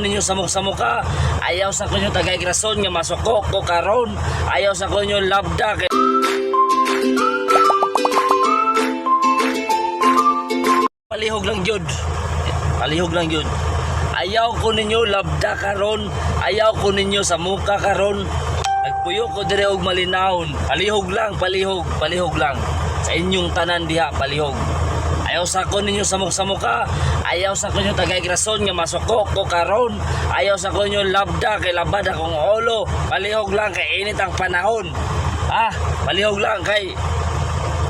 ninyo sa muka, ayaw sa kunyo tagay rason nga masukok ko karon, ayaw sa kunyo labda kay palihog lang jud ayaw ko ninyo labda karon, ayaw ko ninyo sa muka karon, nagpuyo ko dire og malinawon, palihog lang sa inyong tanan diha, palihog. Ayaw sa ko ninyo sa muka, ayaw sa kunyo tagay rason nga masukok ko karon, ayaw sa kunyo labda kay labad akong ulo, palihog lang kay init ang panahon. Palihog lang kay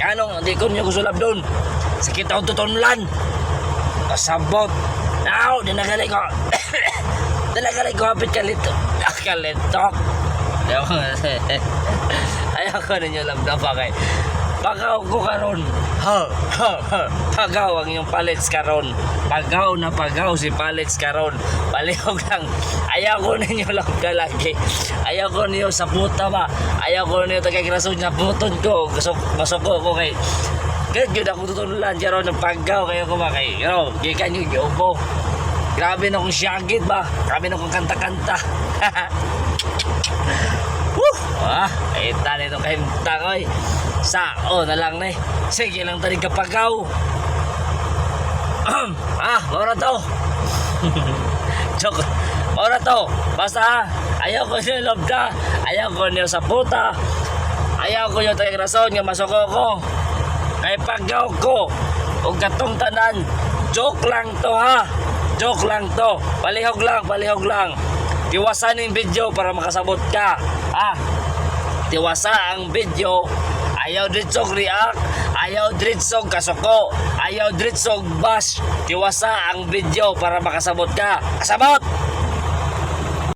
anong di ko nyo gusto labdon, sakit akong tutunlan kasabot now, dinagalay ko hapit kalitok ayaw ko ninyo labda pa kay pagaw ko karon. Pagaw ang yung palets karon. Pagaw si palets karon. Palihog lang. Ayaw ko ninyo lang lagi. Ayaw ko ninyo sa puta ba. Ayaw ko ninyo tagagrason na puton ko. Masuko ko kay. Kaya yun ako tutunulan. Diyan ng pagaw kayo ko ba kay. Gikan yung yobo. Grabe na kong syagit ba. Grabe na kong kanta-kanta. Ita nito kay Tangoy. Sao na lang na sige lang tali kapagaw. Maura to. Joke. Maura to. Basta ayaw ko niyo labda, ayaw ko niyo sa puta, ayaw ko niyo tayo rason nga masuko ko kay pagaw ko o gatong tanan. Joke lang to joke lang to, palihog lang tiwasan yung video para makasabot ka. Tiwasa ang video. Ayaw dritsog react, ayaw dritsog kasuko, ayaw dritsog bash. Tiwasa ang video para makasabot ka. Kasabot!